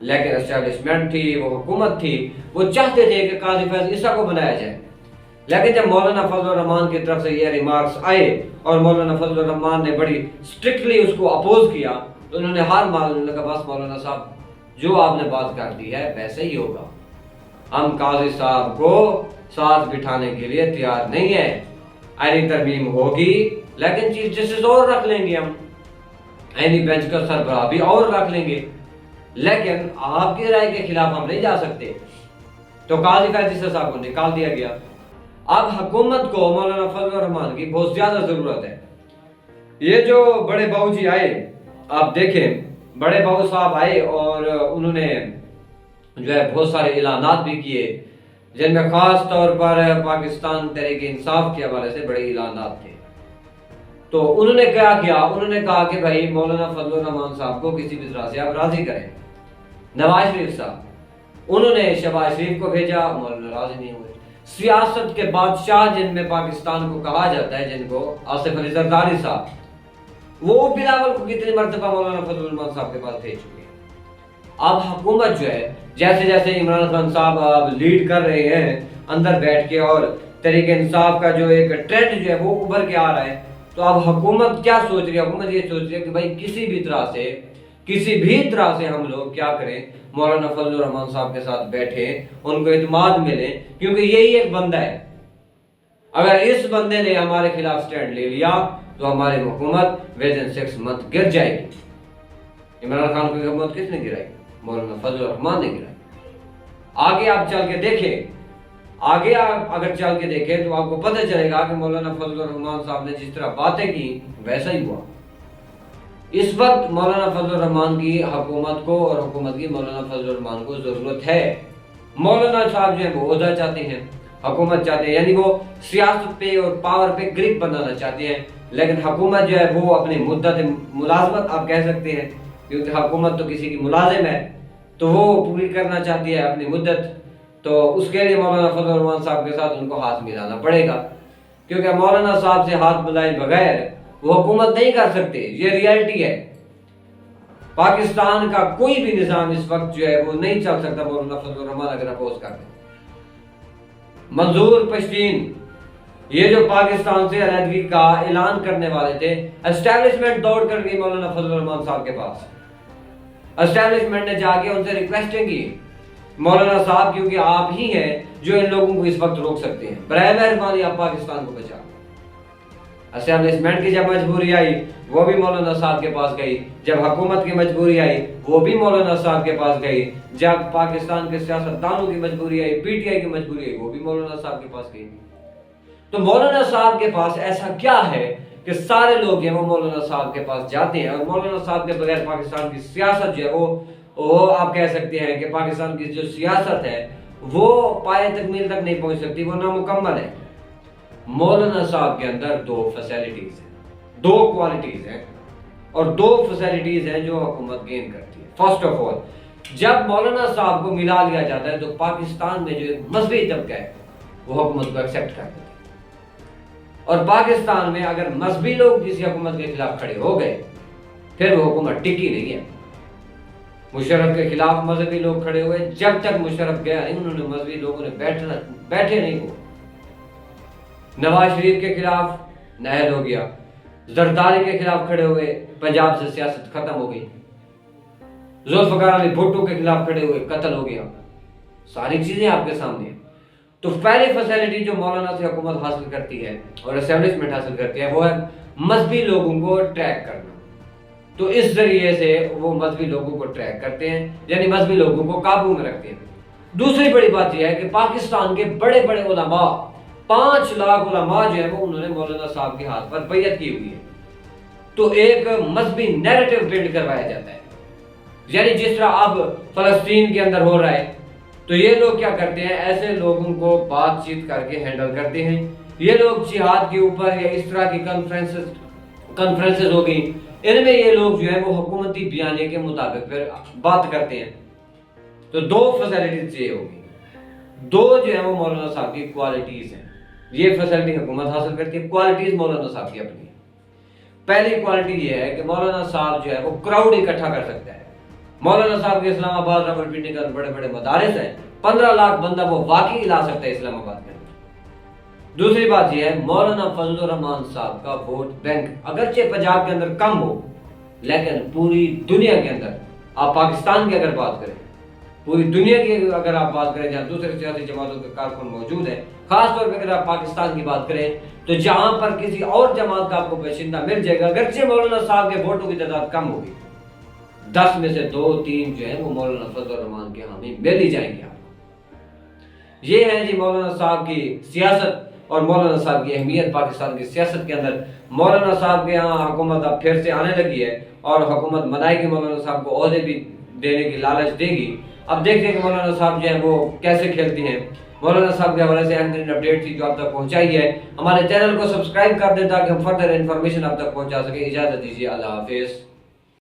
لیکن اسٹیبلشمنٹ تھی، وہ حکومت تھی، وہ چاہتے تھے کہ قاضی فیض عیسیٰ کو بنایا جائے۔ لیکن جب مولانا فضل الرحمان کی طرف سے یہ ریمارکس آئے اور مولانا فضل الرحمان نے بڑی اسٹرکٹلی اس کو اپوز کیا تو انہوں نے ہار مان لی، کہا بس مولانا صاحب جو آپ نے بات کر دی ہے ویسے ہی ہوگا، ہم قاضی صاحب کو ساتھ بٹھانے کے لیے تیار نہیں ہے، آئینی ترمیم ہوگی لیکن چیف جسٹس اور رکھ لیں گے، ہم آئینی بینچ کا سربراہ بھی اور رکھ لیں گے، لیکن آپ کی رائے کے خلاف ہم نہیں جا سکتے۔ تو قاضی فیض عیسیٰ صاحب کو نکال دیا گیا۔ اب حکومت کو مولانا فضل الرحمان کی بہت زیادہ ضرورت ہے۔ یہ جو بڑے باؤ جی آئے، آپ دیکھیں بڑے باؤ صاحب آئے اور انہوں نے جو ہے بہت سارے اعلانات بھی کیے، جن میں خاص طور پر پاکستان تحریک انصاف کے حوالے سے بڑے اعلانات تھے۔ تو انہوں نے کیا کیا، انہوں نے کہا کہ بھائی مولانا فضل الرحمان صاحب کو کسی بھی طرح سے آپ راضی کریں۔ نواز شریف صاحب، انہوں نے شہباز شریف کو بھیجا، مولانا راضی نہیں ہوئے۔ سیاست کے بادشاہ جن میں پاکستان کو کہا جاتا ہے، جن کو آصف علی زرداری صاحب، وہ بلاول کو کتنی مرتبہ مولانا فضل الرحمان صاحب کے پاس بھیج چکے ہیں۔ اب حکومت جو ہے جیسے جیسے عمران خان صاحب اب لیڈ کر رہے ہیں اندر بیٹھ کے، اور تحریک انصاف کا جو ایک ٹرینڈ جو ہے وہ ابھر کے آ رہا ہے، تو اب حکومت کیا سوچ رہی ہے؟ حکومت یہ سوچ رہی ہے کہ بھائی کسی بھی طرح سے ہم لوگ کیا کریں، مولانا فضل الرحمان صاحب کے ساتھ بیٹھیں، ان کو اعتماد ملے، کیونکہ یہی ایک بندہ ہے، اگر اس بندے نے ہمارے خلاف سٹینڈ لے لیا تو ہماری حکومت within 6 months گر جائے گی۔ عمران خان کی حکومت کس نے گرائی؟ مولانا فضل الرحمان نے گرائی۔ آگے آپ چل کے دیکھیں، آگے آپ اگر چل کے دیکھیں تو آپ کو پتہ چلے گا کہ مولانا فضل الرحمان صاحب نے جس طرح باتیں کی ویسا ہی ہوا۔ اس وقت مولانا فضل الرحمان کی حکومت کو اور حکومت کی مولانا فضل الرحمان کو ضرورت ہے۔ مولانا صاحب جو ہے وہ عہدہ چاہتے ہیں، حکومت چاہتے ہیں، یعنی وہ سیاست پہ اور پاور پہ گرپ بنانا چاہتے ہیں، لیکن حکومت جو ہے وہ اپنی مدت ملازمت آپ کہہ سکتے ہیں، کیونکہ حکومت تو کسی کی ملازم ہے، تو وہ پوری کرنا چاہتی ہے اپنی مدت، تو اس کے لیے مولانا فضل الرحمان صاحب کے ساتھ ان کو ہاتھ ملانا پڑے گا، کیونکہ مولانا صاحب سے ہاتھ ملائے بغیر وہ حکومت نہیں کر سکتے، یہ ریئلٹی ہے۔ پاکستان کا کوئی بھی نظام اس وقت جو ہے وہ نہیں چل سکتا مولانا فضل الرحمان اگر اپوز کر دیں۔ منظور پشتین، یہ جو پاکستان سے علیحدگی کا اعلان کرنے والے تھے، اسٹیبلشمنٹ دوڑ کر گئی مولانا فضل الرحمان صاحب کے پاس۔ اسٹیبلشمنٹ نے جا کے ان سے ریکویسٹنگ کی، مولانا صاحب کیونکہ آپ ہی ہیں جو ان لوگوں کو اس وقت روک سکتے ہیں، برائے مہربانی آپ پاکستان کو بچا۔ اسٹیبلشمنٹ کی جب مجبوری آئی وہ بھی مولانا صاحب کے پاس گئی، جب حکومت کی مجبوری آئی وہ بھی مولانا صاحب کے پاس گئی، جب پاکستان کے سیاستدانوں کی مجبوری آئی، پی ٹی آئی کی مجبوری آئی، وہ بھی مولانا صاحب کے پاس گئی۔ تو مولانا صاحب کے پاس ایسا کیا ہے کہ سارے لوگ ہیں وہ مولانا صاحب کے پاس جاتے ہیں، اور مولانا صاحب کے بغیر پاکستان کی سیاست جو ہے وہ آپ کہہ سکتے ہیں کہ پاکستان کی جو سیاست ہے وہ پائے تکمیل تک نہیں پہنچ سکتی، وہ نامکمل ہے۔ مولانا صاحب کے اندر 2 فیسلٹیز ہیں، 2 کوالٹیز ہیں، اور 2 فیسلٹیز ہیں جو حکومت گین کرتی ہے۔ فرسٹ آف آل، جب مولانا صاحب کو ملا لیا جاتا ہے تو پاکستان میں جو ایک مذہبی طبقہ ہے وہ حکومت کو ایکسیپٹ کر دیتا ہے، اور پاکستان میں اگر مذہبی لوگ کسی حکومت کے خلاف کھڑے ہو گئے پھر وہ حکومت ٹکی نہیں ہے۔ مشرف کے خلاف مذہبی لوگ کھڑے ہوئے، جب تک مشرف گیا نہیں انہوں نے مذہبی لوگوں نے بیٹھے نہیں، وہ نواز شریف کے خلاف نہل ہو گیا، زرداری کے خلاف کھڑے ہوئے، پنجاب سے سیاست ختم ہو گئی، ذوالفقار علی بھٹو کے خلاف کھڑے ہوئے، قتل ہو گیا، ساری چیزیں آپ کے سامنے ہیں۔ تو پہلی فیسلٹی جو مولانا سے حکومت حاصل کرتی ہے اور اسٹیبلشمنٹ حاصل کرتی ہے وہ ہے مذہبی لوگوں کو ٹریک کرنا۔ تو اس ذریعے سے وہ مذہبی لوگوں کو ٹریک کرتے ہیں، یعنی مذہبی لوگوں کو قابو میں رکھتے ہیں۔ دوسری بڑی بات یہ ہے کہ پاکستان کے بڑے بڑے علماء، 5 لاکھ علماء جو ہے وہ انہوں نے مولانا صاحب کے ہاتھ پر بیعت کی ہوئی ہے۔ تو ایک مذہبی نیریٹو بلڈ کروایا جاتا ہے، یعنی جس طرح اب فلسطین کے اندر ہو رہا ہے، تو یہ لوگ کیا کرتے ہیں، ایسے لوگوں کو بات چیت کر کے ہینڈل کرتے ہیں۔ یہ لوگ جہاد کے اوپر یا اس طرح کی کانفرنسز ہو گئی، ان میں یہ لوگ جو ہے وہ حکومتی بیانیے کے مطابق پھر بات کرتے ہیں۔ تو 2 فیسلٹیز یہ ہوگی، 2 جو ہے وہ مولانا صاحب کی کوالٹیز ہیں۔ یہ فیسلٹی حکومت حاصل کرتی ہے، کوالٹیز مولانا صاحب کی اپنی۔ پہلی کوالٹی یہ ہے کہ مولانا صاحب جو ہے وہ کراؤڈ اکٹھا کر سکتا ہے۔ مولانا صاحب کے اسلام آباد راولپنڈی کے اندر بڑے بڑے مدارس ہیں، 15 لاکھ بندہ وہ واقعی لا سکتا ہے اسلام آباد کے اندر۔ دوسری بات یہ ہے مولانا فضل الرحمان صاحب کا ووٹ بینک اگرچہ پنجاب کے اندر کم ہو، لیکن پوری دنیا کے اندر، آپ پاکستان کی اگر بات کریں، پوری دنیا کی اگر آپ بات کریں جہاں دوسرے سیاسی جماعتوں کے کارکن موجود ہیں، خاص طور پہ اگر آپ پاکستان کی بات کریں تو جہاں پر کسی اور جماعت کا آپ کو باشندہ مل جائے گا، اگرچہ مولانا صاحب کے ووٹوں کی تعداد کم ہوگی، 10 میں سے 2-3 جو ہیں وہ مولانا فضل الرحمان کے حامی مل ہی جائیں گے آپ کو۔ یہ ہے جی مولانا صاحب کی سیاست اور مولانا صاحب کی اہمیت پاکستان کی سیاست کے اندر۔ مولانا صاحب کے یہاں حکومت اب پھر سے آنے لگی ہے اور حکومت منائے گی، مولانا صاحب کو عہدے بھی دینے کی لالچ دے گی۔ اب دیکھتے ہیں کہ مولانا صاحب جو ہیں وہ کیسے کھیلتی ہیں۔ مولانا صاحب کے حوالے سے اہم ترین اپڈیٹ تھی جو آپ تک پہنچائی ہے۔ ہمارے چینل کو سبسکرائب کر دیں تاکہ ہم فردر انفارمیشن آپ تک پہنچا سکیں۔ اجازت دیجیے، اللہ حافظ۔